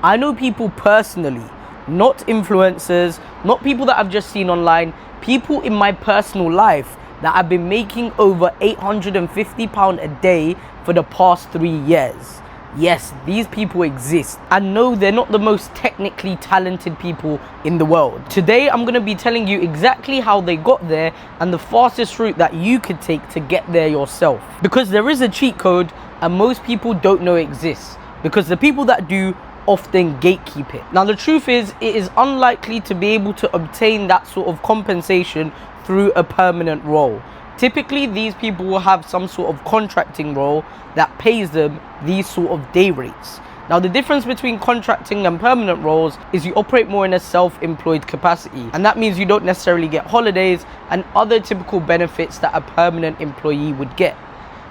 I know people personally, not influencers, not people that I've just seen online, people in my personal life that have been making over £850 a day for the past 3 years. Yes, these people exist. And no, they're not the most technically talented people in the world. Today, I'm going to be telling you exactly how they got there and the fastest route that you could take to get there yourself. Because there is a cheat code and most people don't know it exists. Because the people that do often gatekeep it. Now, the truth is, it is unlikely to be able to obtain that sort of compensation through a permanent role. Typically, these people will have some sort of contracting role that pays them these sort of day rates. Now, the difference between contracting and permanent roles is you operate more in a self-employed capacity. And that means you don't necessarily get holidays and other typical benefits that a permanent employee would get.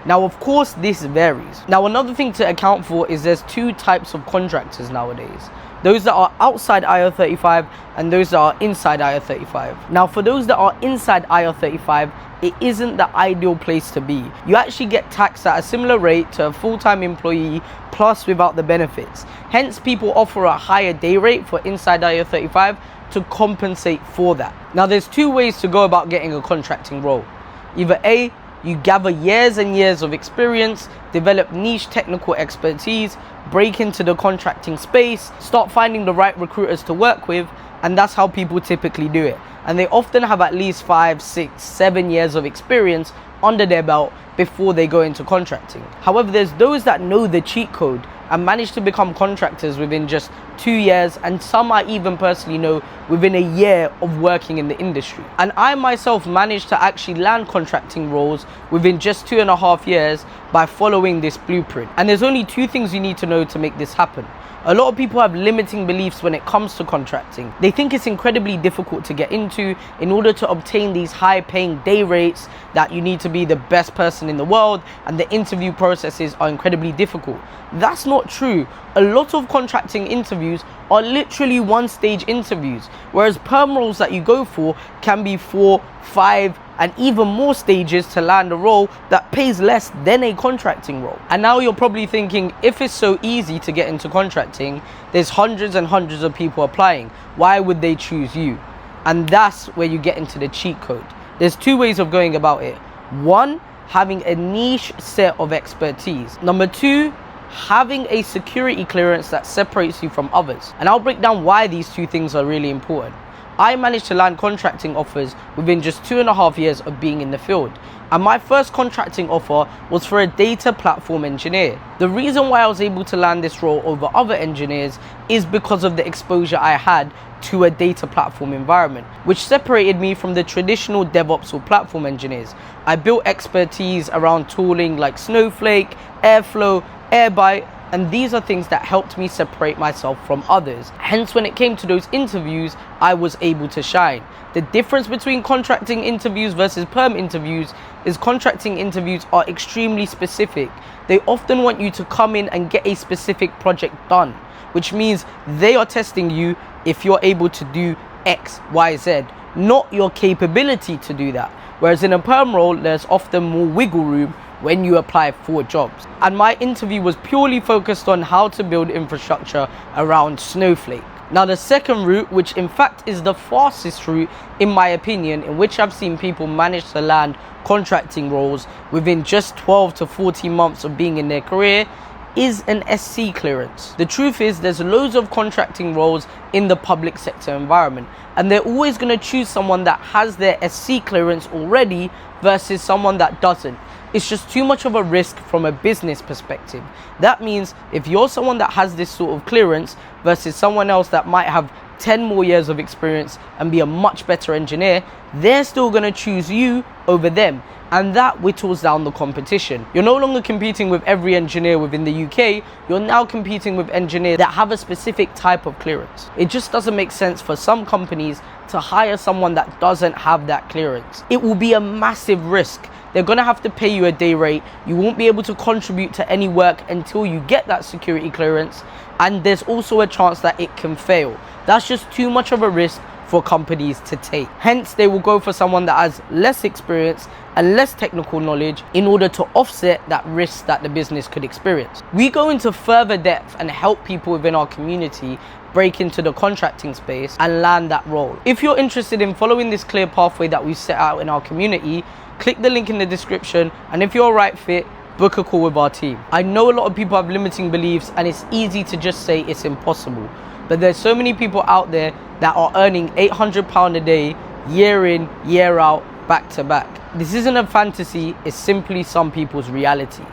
Now, of course, this varies. Now, another thing to account for is there's two types of contractors nowadays. Those that are outside IR35 and those that are inside IR35. Now, for those that are inside IR35, it isn't the ideal place to be. You actually get taxed at a similar rate to a full-time employee plus without the benefits. Hence, people offer a higher day rate for inside IR35 to compensate for that. Now, there's two ways to go about getting a contracting role. Either A, you gather years and years of experience, develop niche technical expertise, break into the contracting space, start finding the right recruiters to work with, and that's how people typically do it. And they often have at least 5, 6, 7 years of experience under their belt before they go into contracting. However, there's those that know the cheat code and manage to become contractors within just 2 years, and some I even personally know within a year of working in the industry. And I myself managed to actually land contracting roles within just 2.5 years by following this blueprint. And there's only two things you need to know to make this happen. A lot of people have limiting beliefs when it comes to contracting. They think it's incredibly difficult to get into. In order to obtain these high-paying day rates, that you need to be the best person in the world and the interview processes are incredibly difficult. That's not true. A lot of contracting interviews are literally one-stage interviews, whereas perm roles that you go for can be 4, 5, and even more stages to land a role that pays less than a contracting role. And now you're probably thinking, if it's so easy to get into contracting, there's hundreds and hundreds of people applying. Why would they choose you? And that's where you get into the cheat code. There's two ways of going about it. One, having a niche set of expertise. Number two, having a security clearance that separates you from others. And I'll break down why these two things are really important. I managed to land contracting offers within just 2.5 years of being in the field. And my first contracting offer was for a data platform engineer. The reason why I was able to land this role over other engineers is because of the exposure I had to a data platform environment, which separated me from the traditional DevOps or platform engineers. I built expertise around tooling like Snowflake, Airflow, Airbyte, and these are things that helped me separate myself from others. Hence, when it came to those interviews, I was able to shine. The difference between contracting interviews versus perm interviews is contracting interviews are extremely specific. They often want you to come in and get a specific project done, which means they are testing you if you're able to do X, Y, Z, not your capability to do that. Whereas in a perm role, there's often more wiggle room when you apply for jobs. And my interview was purely focused on how to build infrastructure around Snowflake. Now, the second route, which in fact is the fastest route in my opinion, in which I've seen people manage to land contracting roles within just 12 to 14 months of being in their career, is an SC clearance. The truth is, there's loads of contracting roles in the public sector environment, and they're always going to choose someone that has their SC clearance already versus someone that doesn't. It's just too much of a risk from a business perspective. That means if you're someone that has this sort of clearance versus someone else that might have 10 more years of experience and be a much better engineer, they're still going to choose you over them. And that whittles down the competition. You're no longer competing with every engineer within the UK, you're now competing with engineers that have a specific type of clearance. It just doesn't make sense for some companies to hire someone that doesn't have that clearance. It will be a massive risk. They're going to have to pay you a day rate. You won't be able to contribute to any work until you get that security clearance. And there's also a chance that it can fail. That's just too much of a risk for companies to take. Hence, they will go for someone that has less experience and less technical knowledge in order to offset that risk that the business could experience. We go into further depth and help people within our community break into the contracting space and land that role. If you're interested in following this clear pathway that we set out in our community, click the link in the description, and if you're a right fit, book a call with our team. I know a lot of people have limiting beliefs and it's easy to just say it's impossible, but there's so many people out there that are earning £800 a day, year in, year out, back to back. This isn't a fantasy, it's simply some people's reality.